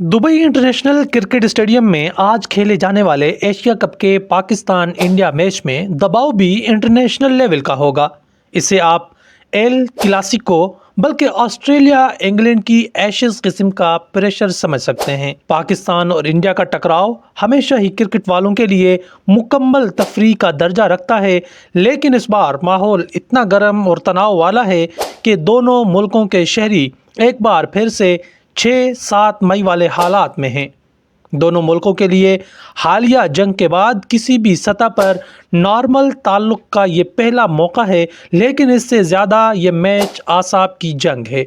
Dubai international cricket stadium में आज खेले जाने वाले एशिया कप के पाकिस्तान इंडिया मैच में दबाव भी इंटरनेशनल लेवल का होगा। इसे आप एल क्लासिको बल्कि ऑस्ट्रेलिया इंग्लैंड की एशेज किस्म का प्रेशर समझ सकते हैं। पाकिस्तान और इंडिया का टकराव हमेशा ही क्रिकेट वालों के लिए मुकम्मल तफरीह का दर्जा रखता है, लेकिन इस बार माहौल इतना गर्म और तनाव वाला है कि दोनों मुल्कों के शहरी एक बार फिर से 6-7 मई वाले हालात में हैं। दोनों मुल्कों के लिए हालिया जंग के बाद किसी भी सतह पर नॉर्मल ताल्लुक़ का ये पहला मौका है, लेकिन इससे ज़्यादा ये मैच आसाब की जंग है।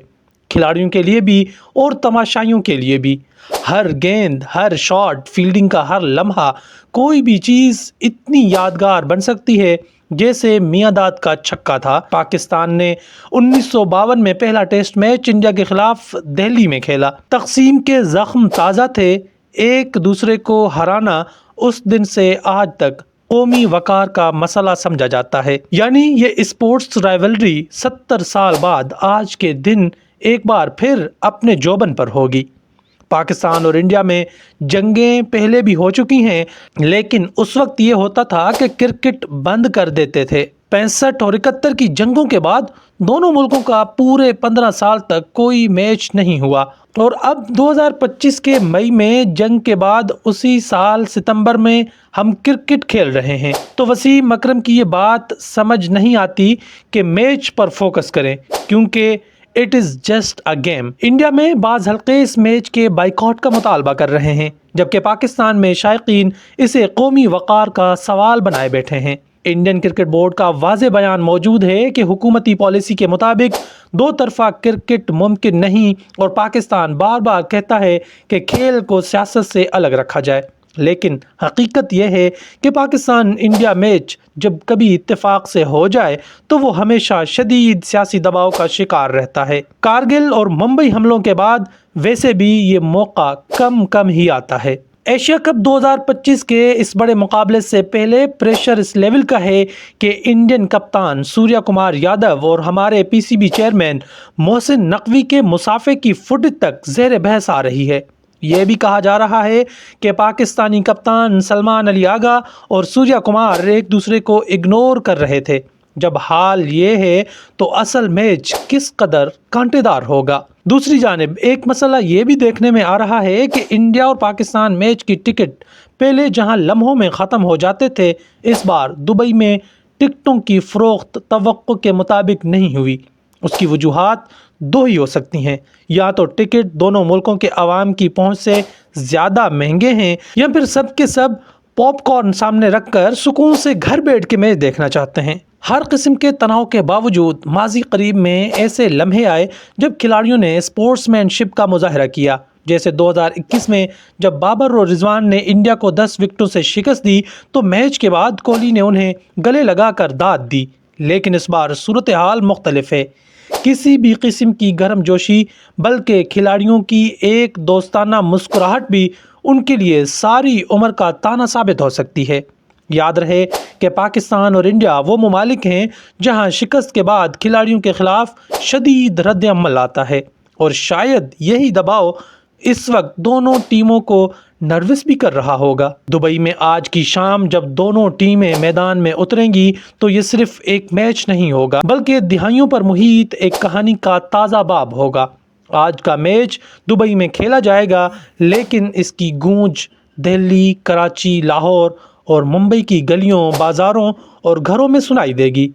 खिलाड़ियों के लिए भी और तमाशाइयों के लिए भी। हर गेंद, हर शॉट, फील्डिंग का हर लम्हा, कोई भी चीज़ इतनी यादगार बन सकती है जैसे मियांदाद का छक्का था। पाकिस्तान ने 1952 में पहला टेस्ट मैच इंडिया के खिलाफ दिल्ली में खेला। तकसीम के जख्म ताज़ा थे, एक दूसरे को हराना उस दिन से आज तक कौमी वकार का मसला समझा जाता है। यानी ये स्पोर्ट्स राइवलरी 70 साल बाद आज के दिन एक बार फिर अपने जोबन पर होगी। पाकिस्तान और इंडिया में जंगें पहले भी हो चुकी हैं, लेकिन उस वक्त ये होता था कि क्रिकेट बंद कर देते थे। 65 और 71 की जंगों के बाद दोनों मुल्कों का पूरे 15 साल तक कोई मैच नहीं हुआ, और अब 2025 के मई में जंग के बाद उसी साल सितंबर में हम क्रिकेट खेल रहे हैं। तो वसीम अकरम की ये बात समझ नहीं आती कि मैच पर फोकस करें, क्योंकि it is just a game. India में बाज़ हल्के इस मैच के बाइकआउट का मुतालबा कर रहे हैं, जबकि पाकिस्तान में शायकीन इसे कौमी वक़ार का सवाल बनाए बैठे हैं। इंडियन क्रिकेट बोर्ड का वाज़े बयान मौजूद है कि हुकूमती पॉलिसी के मुताबिक दो तरफा क्रिकेट मुमकिन नहीं, और पाकिस्तान बार बार कहता है कि खेल को सियासत से अलग रखा जाए। लेकिन हकीकत यह है कि पाकिस्तान इंडिया मैच जब कभी इत्तेफाक से हो जाए तो वो हमेशा शदीद सियासी दबाव का शिकार रहता है। कारगिल और मुंबई हमलों के बाद वैसे भी ये मौका कम ही आता है। एशिया कप 2025 के इस बड़े मुकाबले से पहले प्रेशर इस लेवल का है कि इंडियन कप्तान सूर्या कुमार यादव और हमारे पीसीबी चेयरमैन मोहसिन नकवी के मुसाफे की फुटेज तक ज़ेर बहस आ रही है। यह भी कहा जा रहा है कि पाकिस्तानी कप्तान सलमान अली आगा और सूर्या कुमार एक दूसरे को इग्नोर कर रहे थे। जब हाल ये है तो असल मैच किस कदर कांटेदार होगा। दूसरी जानिब एक मसला ये भी देखने में आ रहा है कि इंडिया और पाकिस्तान मैच की टिकट पहले जहां लम्हों में ख़त्म हो जाते थे, इस बार दुबई में टिकटों की फ़रोख्त तवक्को के मुताबिक नहीं हुई। उसकी वजूहात दो ही हो सकती हैं, या तो टिकट दोनों मुल्कों के अवाम की पहुंच से ज़्यादा महंगे हैं, या फिर सब के सब पॉपकॉर्न सामने रखकर सुकून से घर बैठ के मैच देखना चाहते हैं। हर किस्म के तनाव के बावजूद माजी करीब में ऐसे लम्हे आए जब खिलाड़ियों ने स्पोर्ट्समैनशिप का मुजाहरा किया, जैसे 2021 में जब बाबर और रिजवान ने इंडिया को 10 विकेटों से शिकस्त दी तो मैच के बाद कोहली ने उन्हें गले लगाकर दाद दी। लेकिन इस बार सूरत हाल मुख्तलिफ है। किसी भी किस्म की गर्मजोशी, बल्कि खिलाड़ियों की एक दोस्ताना मुस्कुराहट भी उनके लिए सारी उम्र का ताना साबित हो सकती है। याद रहे कि पाकिस्तान और इंडिया वो ममालिक हैं जहां शिकस्त के बाद खिलाड़ियों के खिलाफ शदीद रद्द अमल आता है, और शायद यही दबाव इस वक्त दोनों टीमों को नर्वस भी कर रहा होगा। दुबई में आज की शाम जब दोनों टीमें मैदान में उतरेंगी तो ये सिर्फ एक मैच नहीं होगा, बल्कि दिहाइयों पर मुहित एक कहानी का ताज़ा बाब होगा। आज का मैच दुबई में खेला जाएगा, लेकिन इसकी गूंज दिल्ली, कराची, लाहौर और मुंबई की गलियों, बाज़ारों और घरों में सुनाई देगी।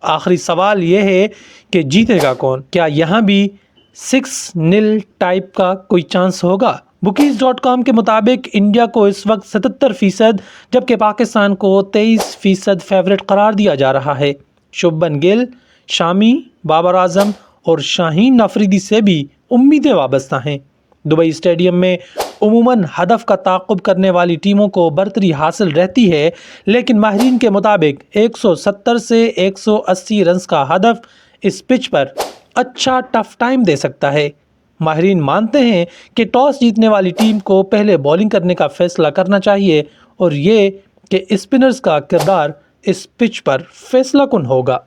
आखिरी सवाल ये है कि जीतेगा कौन? क्या यहाँ भी 6-0 टाइप का कोई चांस होगा? Bookies.com के मुताबिक इंडिया को इस वक्त 77%, जबकि पाकिस्तान को 23% फेवरेट करार दिया जा रहा है। शुभमन गिल, शामी, बाबर आजम और शाहीन अफरीदी से भी उम्मीदें वाबस्ता हैं। दुबई स्टेडियम में उमूमन हदफ का ताक़ुब करने वाली टीमों को बरतरी हासिल रहती है, लेकिन माहिरीन के मुताबिक 170 से 180 रन्स का हदफ इस पिच पर अच्छा टफ टाइम दे सकता है। माहिरीन मानते हैं कि टॉस जीतने वाली टीम को पहले बॉलिंग करने का फैसला करना चाहिए, और ये कि स्पिनर्स का किरदार इस पिच पर फैसला कुन होगा।